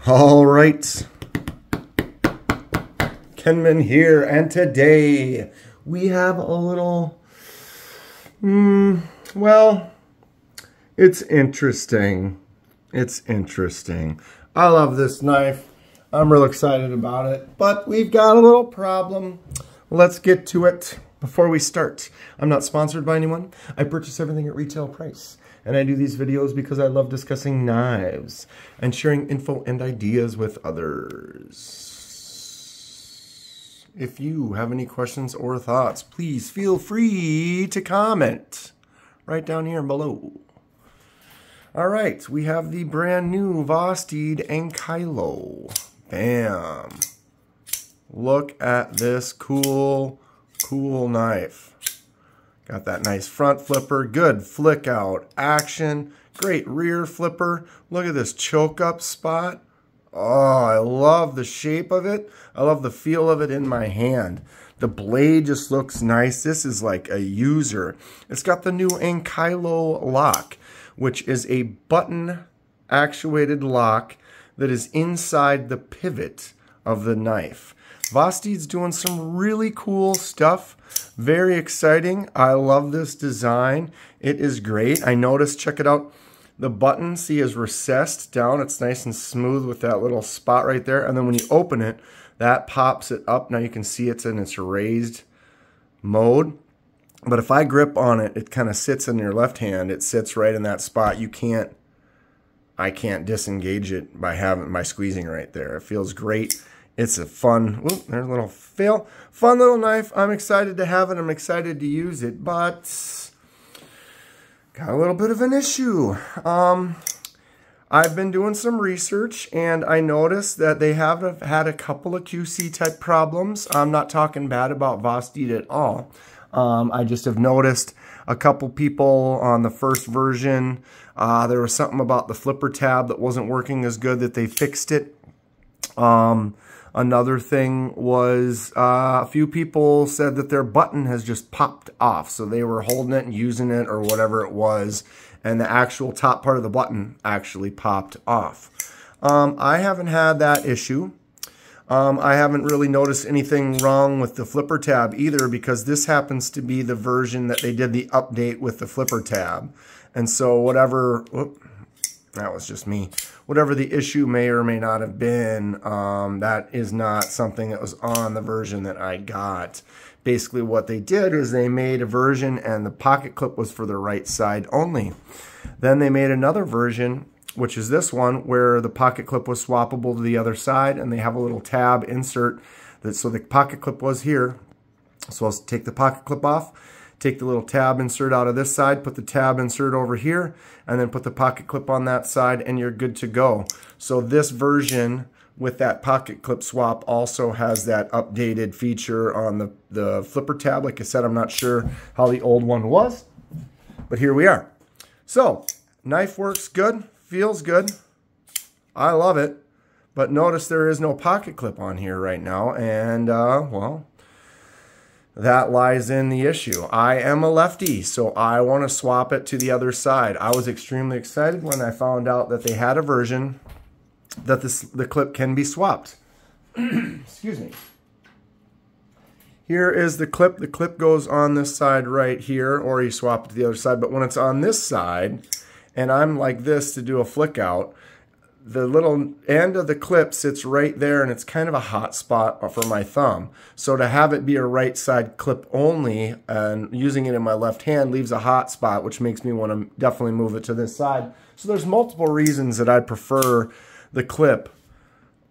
All right, Kenman here, and today we have a little, well, it's interesting. It's interesting. I love this knife. I'm real excited about it, but we've got a little problem. Let's get to it. Before we start, I'm not sponsored by anyone. I purchase everything at retail price. And I do these videos because I love discussing knives and sharing info and ideas with others. If you have any questions or thoughts, please feel free to comment right down here below. All right, we have the brand new Vosteed Ankylo. Bam. Look at this cool knife. Got that nice front flipper, good flick out action, great rear flipper. Look at this choke up spot. Oh, I love the shape of it. I love the feel of it in my hand. The blade just looks nice. This is like a user. It's got the new Ankylo lock, which is a button actuated lock that is inside the pivot of the knife. Vosteed's doing some really cool stuff. Very exciting. I love this design. It is great. I noticed, check it out, the button, see, is recessed down. It's nice and smooth with that little spot right there. And then when you open it, that pops it up. Now you can see it's in its raised mode. But if I grip on it, it kind of sits in your left hand. It sits right in that spot. I can't disengage it by squeezing right there. It feels great. It's a fun, whoop, there's a little fail. Fun little knife. I'm excited to have it. I'm excited to use it, but got a little bit of an issue. I've been doing some research, and I noticed that they have had a couple of QC type problems. I'm not talking bad about Vosteed at all. I just have noticed a couple people on the first version, there was something about the flipper tab that wasn't working as good, that they fixed it. Another thing was a few people said that their button has just popped off. So they were holding it and using it or whatever it was, and the actual top part of the button actually popped off. I haven't had that issue. I haven't really noticed anything wrong with the flipper tab either, because this happens to be the version that they did the update with the flipper tab. And so whatever... Whoop, that was just me. Whatever the issue may or may not have been, that is not something that was on the version that I got. Basically what they did is they made a version and the pocket clip was for the right side only. Then they made another version, which is this one, where the pocket clip was swappable to the other side, and they have a little tab insert. So the pocket clip was here. So I'll take the pocket clip off, take the little tab insert out of this side, put the tab insert over here, and then put the pocket clip on that side, and you're good to go. So this version with that pocket clip swap also has that updated feature on the flipper tab. Like I said, I'm not sure how the old one was, but here we are. So knife works good, feels good. I love it, but notice there is no pocket clip on here right now, and well, that lies in the issue. I am a lefty, so I want to swap it to the other side. I was extremely excited when I found out that they had a version that the clip can be swapped. Excuse me. Here is the clip. The clip goes on this side right here, or you swap it to the other side. But when it's on this side, and I'm like this to do a flick out, the little end of the clip sits right there, and it's kind of a hot spot for my thumb. So to have it be a right side clip only and using it in my left hand leaves a hot spot, which makes me want to definitely move it to this side. So there's multiple reasons that I prefer the clip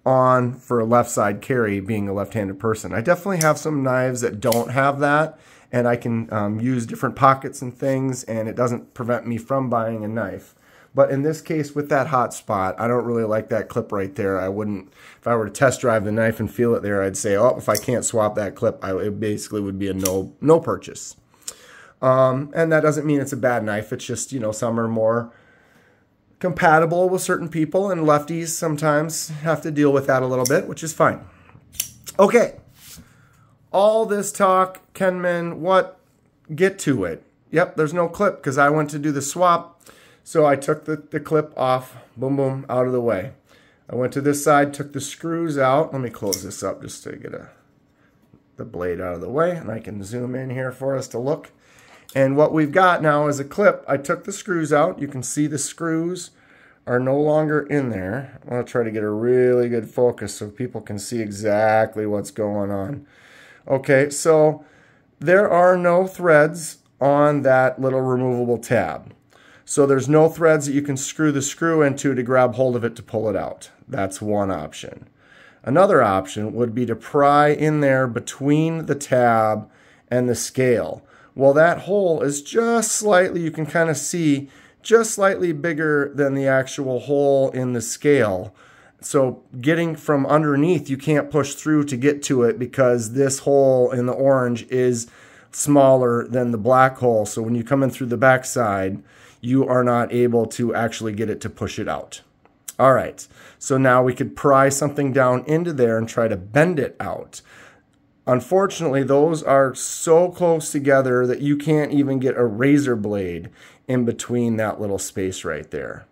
on for a left side carry, being a left-handed person. I definitely have some knives that don't have that, and I can use different pockets and things, and it doesn't prevent me from buying a knife. But in this case, with that hot spot, I don't really like that clip right there. I wouldn't, if I were to test drive the knife and feel it there, I'd say, oh, if I can't swap that clip, it basically would be a no purchase. And that doesn't mean it's a bad knife. It's just, you know, some are more compatible with certain people, and lefties sometimes have to deal with that a little bit, which is fine. Okay. All this talk, Kenman, what? Get to it. Yep, there's no clip because I went to do the swap. So I took the clip off, boom, boom, out of the way. I went to this side, took the screws out. Let me close this up just to get the blade out of the way, and I can zoom in here for us to look. And what we've got now is a clip. I took the screws out. You can see the screws are no longer in there. I'm going to try to get a really good focus so people can see exactly what's going on. Okay, so there are no threads on that little removable tab. So there's no threads that you can screw the screw into to grab hold of it to pull it out. That's one option. Another option would be to pry in there between the tab and the scale. Well, that hole is just slightly, you can kind of see, just slightly bigger than the actual hole in the scale. So getting from underneath, you can't push through to get to it because this hole in the orange is smaller than the black hole. So when you come in through the backside, you are not able to actually get it to push it out. All right, so now we could pry something down into there and try to bend it out. Unfortunately, those are so close together that you can't even get a razor blade in between that little space right there.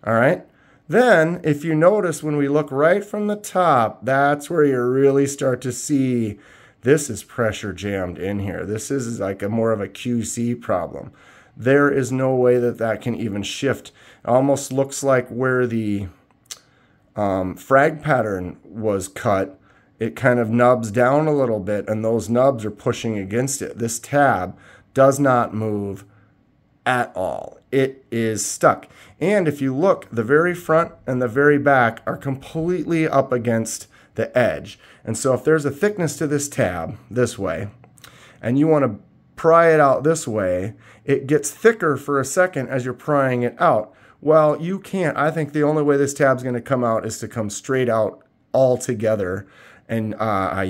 All right, then if you notice when we look right from the top, that's where you really start to see this is pressure jammed in here. This is like more of a QC problem. There is no way that that can even shift. It almost looks like where the frag pattern was cut, it kind of nubs down a little bit, and those nubs are pushing against it. This tab does not move at all. It is stuck. And if you look, the very front and the very back are completely up against the edge. And so if there's a thickness to this tab this way, and you want to pry it out this way, it gets thicker for a second as you're prying it out. Well, you can't. I think the only way this tab's going to come out is to come straight out all together. And I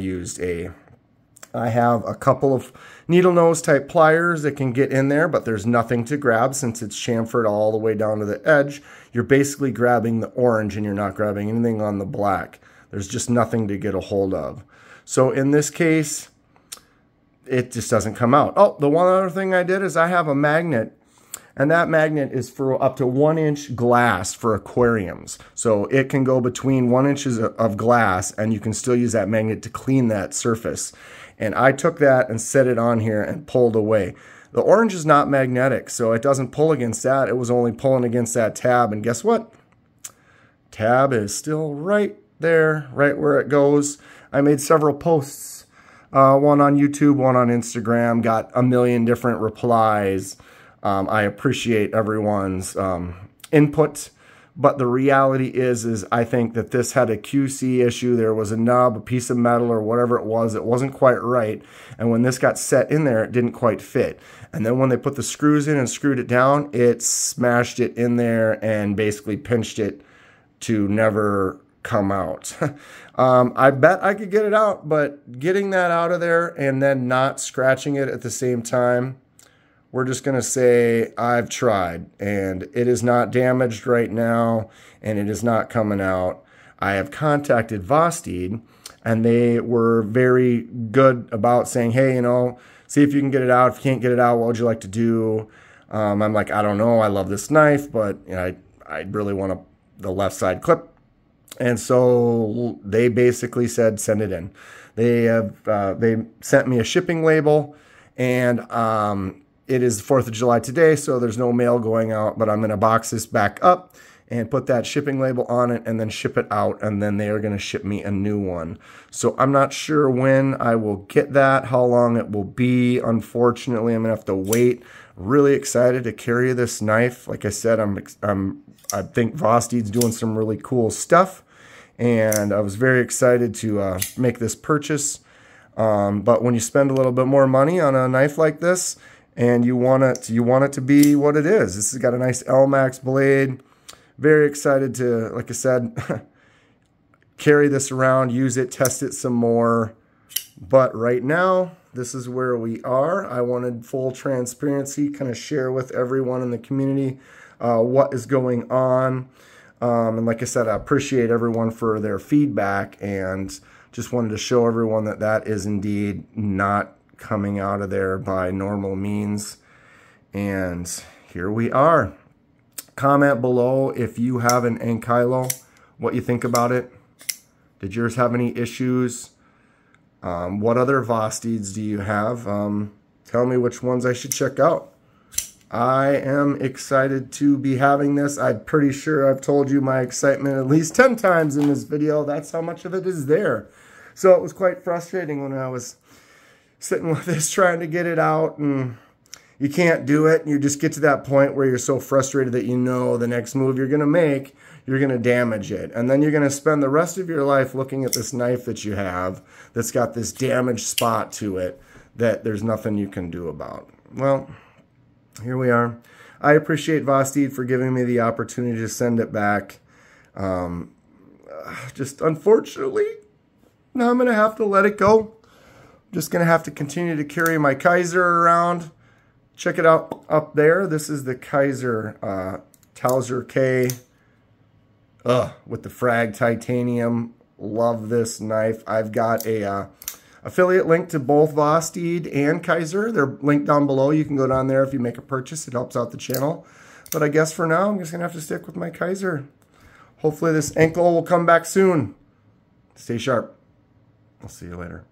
have a couple of needle nose type pliers that can get in there, but there's nothing to grab since it's chamfered all the way down to the edge. You're basically grabbing the orange and you're not grabbing anything on the black. There's just nothing to get a hold of. So in this case, it just doesn't come out. Oh, the one other thing I did is I have a magnet, and that magnet is for up to 1 inch glass for aquariums. So it can go between 1 inch of glass, and you can still use that magnet to clean that surface. And I took that and set it on here and pulled away. The orange is not magnetic, so it doesn't pull against that. It was only pulling against that tab, and guess what? Tab is still right there, right where it goes. I made several posts, one on YouTube, one on Instagram, got a million different replies. I appreciate everyone's input, but the reality is I think that this had a QC issue. There was a nub, a piece of metal, or whatever it wasn't quite right. And when this got set in there, it didn't quite fit. And then when they put the screws in and screwed it down, it smashed it in there and basically pinched it to never come out. I bet I could get it out, but getting that out of there and then not scratching it at the same time, we're just going to say I've tried, and it is not damaged right now, and it is not coming out. I have contacted Vosteed, and they were very good about saying, hey, you know, see if you can get it out. If you can't get it out, what would you like to do? I'm like, I don't know. I love this knife, but you know, I really want the left side clip. And so they basically said, send it in. They sent me a shipping label, and it is the 4th of July today, so there's no mail going out, but I'm going to box this back up and put that shipping label on it and then ship it out, and then they are going to ship me a new one. So I'm not sure when I will get that, how long it will be. Unfortunately, I'm going to have to wait. Really excited to carry this knife. Like I said, I think Vosteed's doing some really cool stuff, and I was very excited to make this purchase. But when you spend a little bit more money on a knife like this, and you want it to be what it is. This has got a nice LMAX blade. Very excited to, like I said, carry this around, use it, test it some more. But right now, this is where we are. I wanted full transparency, kind of share with everyone in the community what is going on. And like I said, I appreciate everyone for their feedback, and just wanted to show everyone that that is indeed not coming out of there by normal means. And here we are. Comment below if you have an Ankylo, what you think about it. Did yours have any issues? What other Vosteeds do you have? Tell me which ones I should check out. I am excited to be having this. I'm pretty sure I've told you my excitement at least 10 times in this video. That's how much of it is there. So it was quite frustrating when I was sitting with this trying to get it out, and you can't do it. You just get to that point where you're so frustrated that you know the next move you're going to make, you're going to damage it. And then you're going to spend the rest of your life looking at this knife that you have that's got this damaged spot to it that there's nothing you can do about. Well, here we are. I appreciate Vosteed for giving me the opportunity to send it back. Just unfortunately, now I'm going to have to let it go. I'm just going to have to continue to carry my Kaiser around. Check it out up there. This is the Kaiser Towser K with the frag titanium. Love this knife. I've got a affiliate link to both Vosteed and Kaiser. They're linked down below. You can go down there if you make a purchase. It helps out the channel. But I guess for now, I'm just going to have to stick with my Kaiser. Hopefully this ankle will come back soon. Stay sharp. I'll see you later.